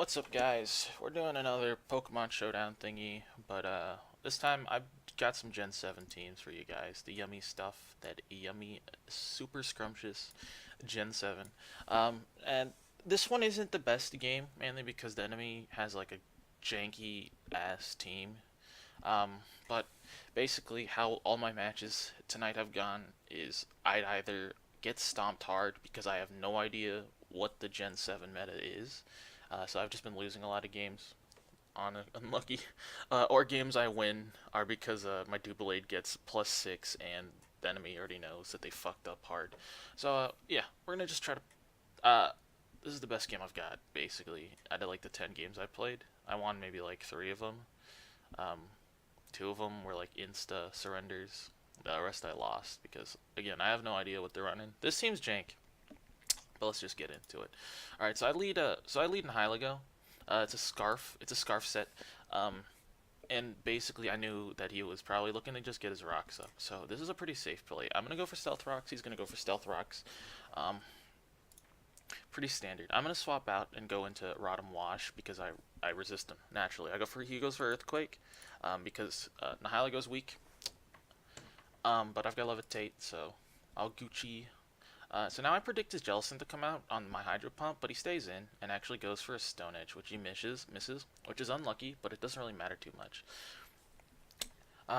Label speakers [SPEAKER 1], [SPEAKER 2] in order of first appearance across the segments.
[SPEAKER 1] What's up, guys? We're doing another Pokemon Showdown thingy, but this time I've got some Gen 7 teams for you guys. The yummy stuff, that yummy, super scrumptious Gen 7. And this one isn't the best game, mainly because the enemy has like a janky ass team. Um, but basically, how all my matches tonight have gone is I'd either get stomped hard because I have no idea what the Gen 7 meta is. So I've just been losing a lot of games on unlucky, or games I win are because my Doublade gets +6 and the enemy already knows that they fucked up hard. So yeah, we're gonna just try to. This is the best game I've got basically. Out of like the 10 games I played, I won maybe like 3 of them. Um, 2 of them were like insta surrenders. The rest I lost because again I have no idea what they're running. This seems jank, but let's just get into it. All right, so I lead. So I lead in Hyligo. It's a scarf. It's a scarf set. Um, and basically I knew that he was probably looking to just get his rocks up. So this is a pretty safe play. I'm gonna go for stealth rocks. He's gonna go for stealth rocks. Um, Pretty standard. I'm gonna swap out and go into Rotom Wash because I resist him naturally. He goes for Earthquake, because Nihila goes weak. But I've got Levitate, so I'll Gucci. So now I predict his Jellicent to come out on my Hydro Pump, but he stays in and actually goes for a Stone Edge, which he misses, which is unlucky, but it doesn't really matter too much.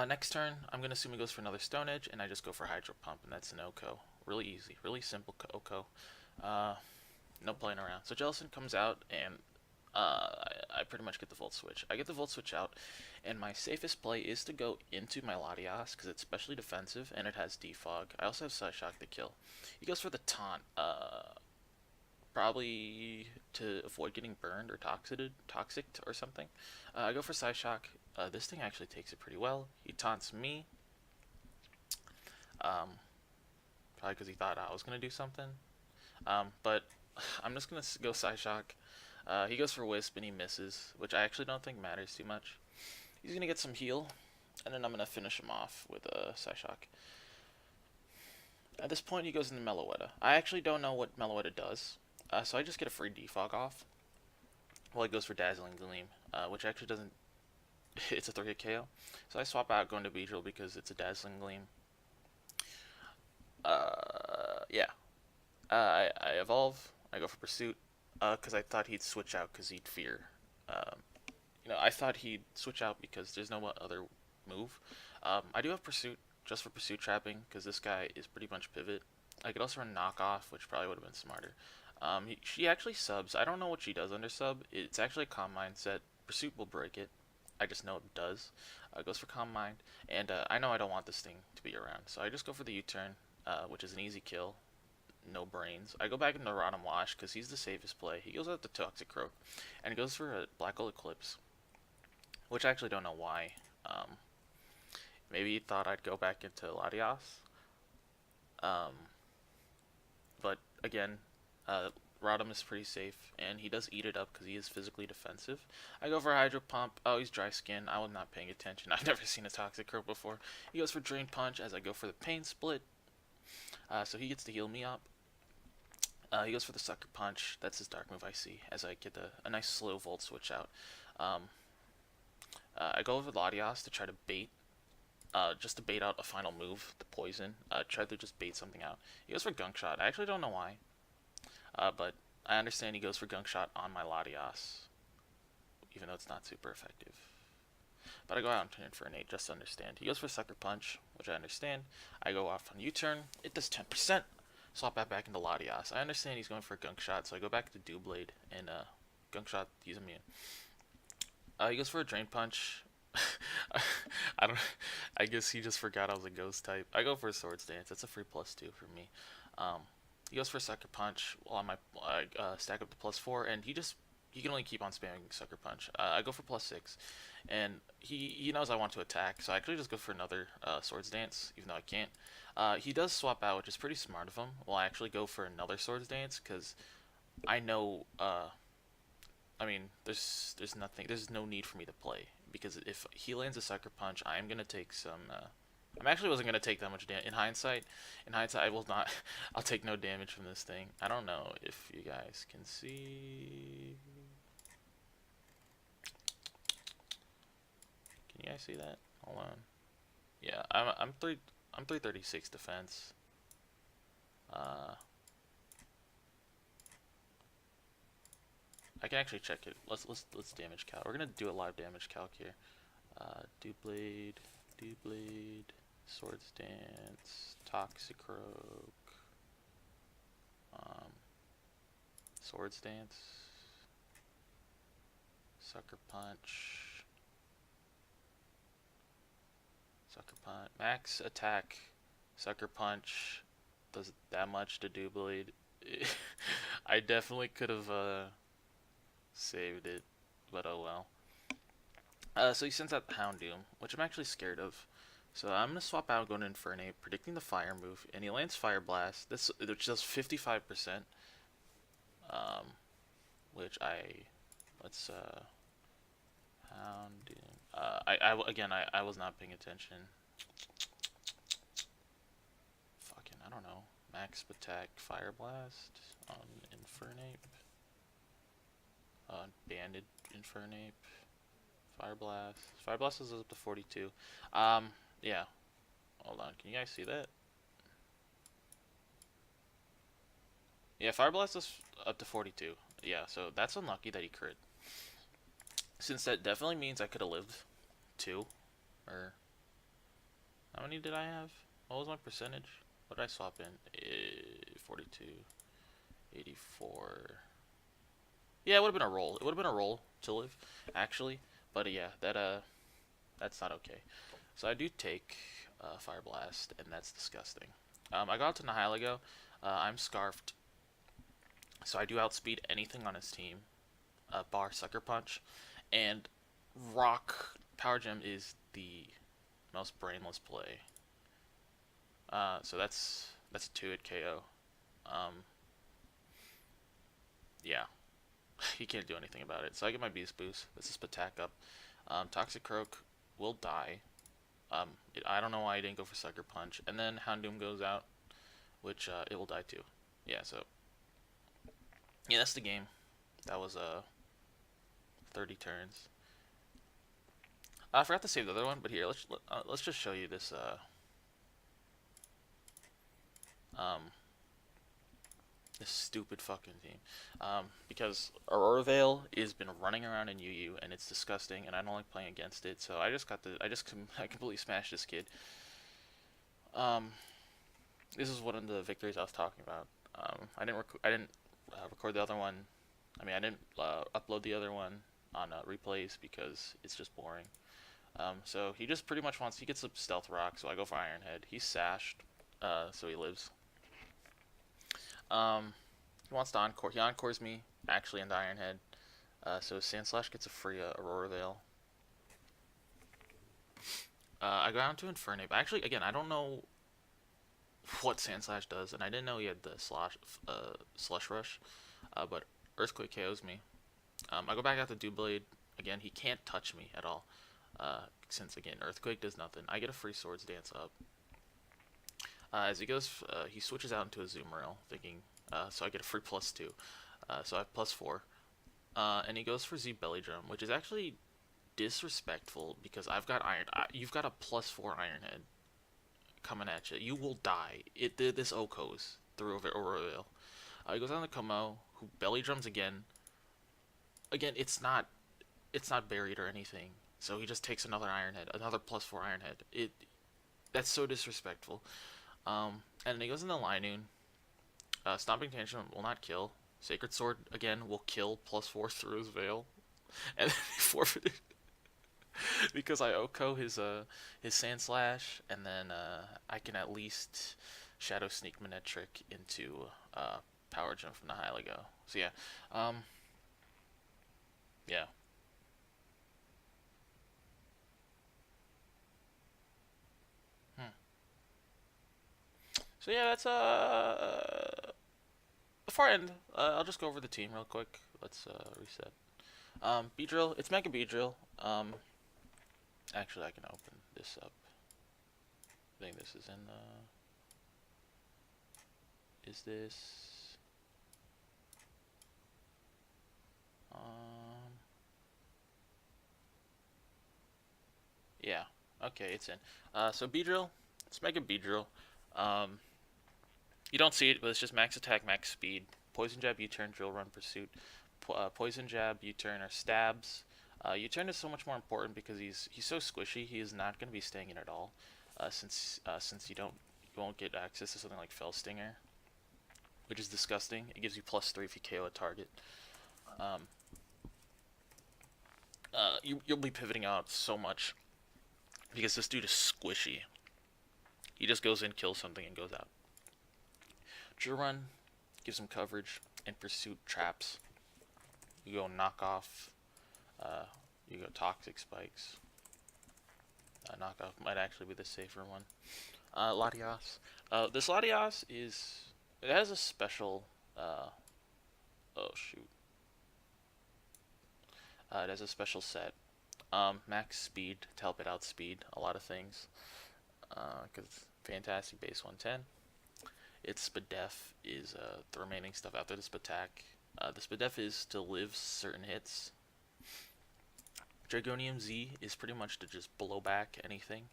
[SPEAKER 1] Next turn, I'm going to assume he goes for another Stone Edge, and I just go for Hydro Pump, and that's an OHKO. Really easy, really simple OHKO. No playing around. So Jellicent comes out, and I pretty much get the Volt Switch. I get the Volt Switch out, and my safest play is to go into my Latias, because it's specially defensive, and it has Defog. I also have Psyshock to kill. He goes for the Taunt, probably to avoid getting burned or toxic or something. I go for Psyshock. This thing actually takes it pretty well. He taunts me, um, probably because he thought I was going to do something. But I'm just going to go Psyshock. He goes for Wisp and he misses, which I actually don't think matters too much. He's going to get some heal, and then I'm going to finish him off with a Psyshock. At this point, he goes into Meloetta. I actually don't know what Meloetta does, so I just get a free defog off. Well, he goes for Dazzling Gleam, which actually doesn't. It's a 3-hit KO. So I swap out going to Beedrill because it's a Dazzling Gleam. Yeah. I evolve. I go for Pursuit, because I thought he'd switch out because he'd fear. I thought he'd switch out because there's no other move. I do have Pursuit just for Pursuit trapping because this guy is pretty much pivot. I could also run Knockoff, which probably would have been smarter. She actually subs. I don't know what she does under sub. It's actually a Calm Mindset. Pursuit will break it. I just know it does. Goes for Calm Mind, and I know I don't want this thing to be around, so I just go for the U-turn, which is an easy kill. No brains. I go back into Rotom Wash because he's the safest play. He goes out to Toxic Croak, and goes for a Black Hole Eclipse, which I actually don't know why. Maybe he thought I'd go back into Latias. Um, but again, Rotom is pretty safe, and he does eat it up because he is physically defensive. I go for Hydro Pump. Oh, he's Dry Skin. I was not paying attention. I've never seen a Toxic Croak before. He goes for Drain Punch as I go for the Pain Split. So he gets to heal me up. He goes for the Sucker Punch. That's his dark move I see as I get a nice slow Volt Switch out. I go over Latias to try to bait, just to bait out a final move, the Poison. Try to just bait something out. He goes for Gunk Shot. I actually don't know why, but I understand he goes for Gunk Shot on my Latias, even though it's not super effective. But I go out and turn for an 8 just to understand. He goes for Sucker Punch, which I understand. I go off on U-turn. It does 10%. Swap that back into Latias. I understand he's going for a Gunk Shot, so I go back to Doublade and Gunk Shot, he's immune. He goes for a Drain Punch. I don't. I guess he just forgot I was a Ghost type. I go for a Swords Dance. That's a free +2 for me. He goes for a Sucker Punch while I stack up to +4, and he can only keep on spamming Sucker Punch. I go for +6, and he knows I want to attack, so I actually just go for another Swords Dance, even though I can't. He does swap out, which is pretty smart of him. Well, I actually go for another Swords Dance because I know. I mean, there's no need for me to play because if he lands a Sucker Punch, I am gonna take some. I actually wasn't gonna take that much damage. In hindsight, I will not. I'll take no damage from this thing. I don't know if you guys can see. Can you guys see that? Hold on. Yeah, I'm 336 defense. I can actually check it. Let's damage calc. We're gonna do a live damage calc here. Do blade, sword stance, toxicroak, sword stance, sucker punch, max attack, sucker punch does that much to do blade. I definitely could have saved it, but oh well. So he sends out Houndoom, which I'm actually scared of. So I'm gonna swap out, going to Infernape, predicting the fire move, and he lands Fire Blast. This which does 55%. Which let's Houndoom. I was not paying attention. Fucking I don't know. Max attack, Fire Blast on Infernape. Banded Infernape. Fire Blast. Fire Blast is up to 42. Yeah. Hold on. Can you guys see that? Yeah, Fire Blast is up to 42. Yeah, so that's unlucky that he crit. Since that definitely means I could have lived 2. Or how many did I have? What was my percentage? What did I swap in? 42, 84. Yeah, it would have been a roll. It would have been a roll to live, actually. But yeah, that's not okay. So I do take Fire Blast, and that's disgusting. I got to Nihilego. I'm Scarfed, so I do outspeed anything on his team, bar Sucker Punch, and Rock Power Gem is the most brainless play. So that's a 2-hit KO. Yeah, he can't do anything about it. So I get my Beast Boost. This is attack up. Toxicroak will die. I don't know why I didn't go for Sucker Punch. And then Houndoom goes out, which it will die too. Yeah, so yeah, that's the game. That was 30 turns. I forgot to save the other one, but here let's just show you this this stupid fucking team. Because Aurora Veil has been running around in UU and it's disgusting, and I don't like playing against it. So I completely smashed this kid. This is one of the victories I was talking about. I didn't record the other one. I mean, I didn't upload the other one on replays because it's just boring. So he just pretty much he gets a stealth rock, so I go for Iron Head. He's sashed, so he lives. He wants to encore. He encores me, actually, into Iron Head. So Sandslash gets a free Aurora Veil. I go down to Infernape. Actually, again, I don't know what Sandslash does, and I didn't know he had the Slush Rush, but Earthquake KOs me. I go back out to Doublade. Again, he can't touch me at all, since, again, Earthquake does nothing. I get a free Swords Dance up. As he goes, he switches out into a Zoomeril, thinking, so I get a free +2. So I have +4. And he goes for Z Belly Drum, which is actually disrespectful because I've got you've got a +4 Iron Head coming at you. You will die. This Okos through Aurora Veil. He goes on to Como, who Belly Drums again. Again, it's not buried or anything. So he just takes another Iron Head, another +4 Iron Head. That's so disrespectful. And then he goes into Linoon. Stomping Tantrum will not kill. Sacred Sword, again, will kill +4 through his Veil. And then he forfeited. Because I Oko his Sandslash, and then I can at least Shadow Sneak Manectric into Power Gem from the Nihilego. So yeah. Yeah. So yeah, that's before I end, I'll just go over the team real quick. Let's reset. Beedrill, it's Mega Beedrill. Actually, I can open this up. I think this is in is this? Okay, it's in. So Beedrill, let's make a Beedrill. Um, you don't see it, but it's just max attack, max speed. Poison Jab, U-turn, Drill, Run, Pursuit. Poison Jab, U-turn, or Stabs. U-turn is so much more important because he's so squishy. He is not going to be staying in at all, since you won't get access to something like Fell Stinger, which is disgusting. It gives you +3 if you KO a target. Um, you'll be pivoting out so much because this dude is squishy. He just goes in, kills something, and goes out. Drill Run gives him coverage, and Pursuit traps. You go knock off. Uh, you go Toxic Spikes. Knockoff might actually be the safer one. Latias. This Latias it has a special. Oh shoot. It has a special set. Max speed to help it outspeed a lot of things. Because fantastic base 110. Its Spadef is the remaining stuff after the Spatak. The Spadef is to live certain hits. Dragonium Z is pretty much to just blow back anything,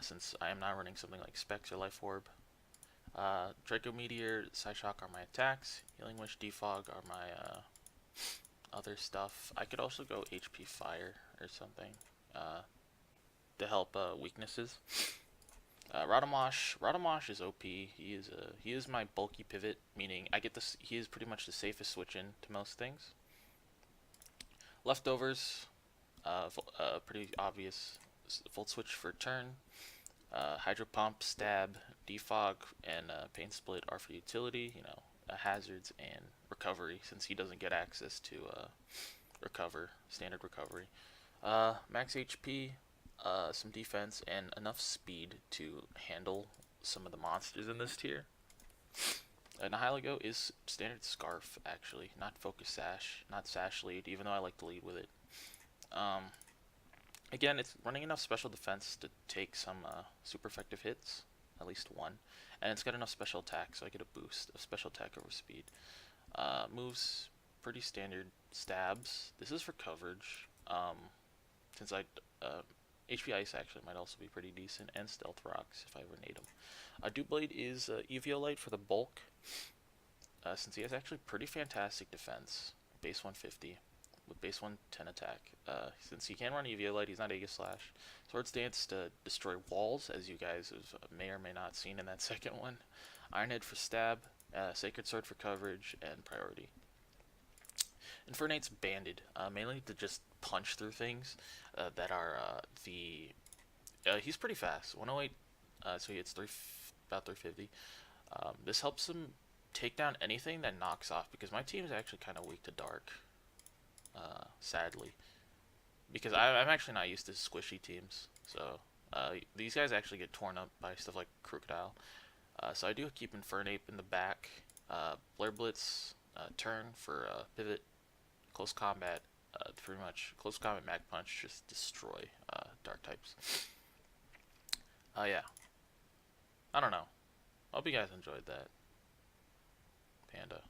[SPEAKER 1] since I am not running something like Specs or Life Orb. Draco Meteor, Psyshock are my attacks. Healing Wish, Defog are my other stuff. I could also go HP Fire or something to help weaknesses. Radomosh is OP. He is my bulky pivot, meaning I get this. He is pretty much the safest switch in to most things. Leftovers, pretty obvious. Volt switch for turn. Hydro Pump, Stab, Defog, and Pain Split are for utility. You know, hazards and recovery, since he doesn't get access to standard recovery. Max HP. Some defense, and enough speed to handle some of the monsters in this tier. Nihilego is standard Scarf, actually, not Focus Sash, not Sash Lead, even though I like to lead with it. Again, it's running enough special defense to take some super effective hits, at least one, and it's got enough special attack, so I get a boost of special attack over speed. Moves, pretty standard. Stabs, this is for coverage, since HP Ice actually might also be pretty decent, and Stealth Rocks if I ever need them. Dewblade is Eviolite for the bulk, since he has actually pretty fantastic defense, base 150, with base 110 attack. Since he can run Eviolite, he's not Aegis Slash. Swords Dance to destroy walls, as you guys have may or may not seen in that second one. Ironhead for stab, Sacred Sword for coverage, and priority. Infernate's banded, mainly to just punch through things that are he's pretty fast, 108, so he hits about 350. This helps him take down anything that knocks off, because my team is actually kind of weak to dark, sadly, because I'm actually not used to squishy teams, so these guys actually get torn up by stuff like Crocodile. So I do keep Infernate in the back. Blare Blitz, turn for pivot. Close combat, pretty much close combat mag punch, just destroy dark types. Yeah, I don't know. I hope you guys enjoyed that. Panda.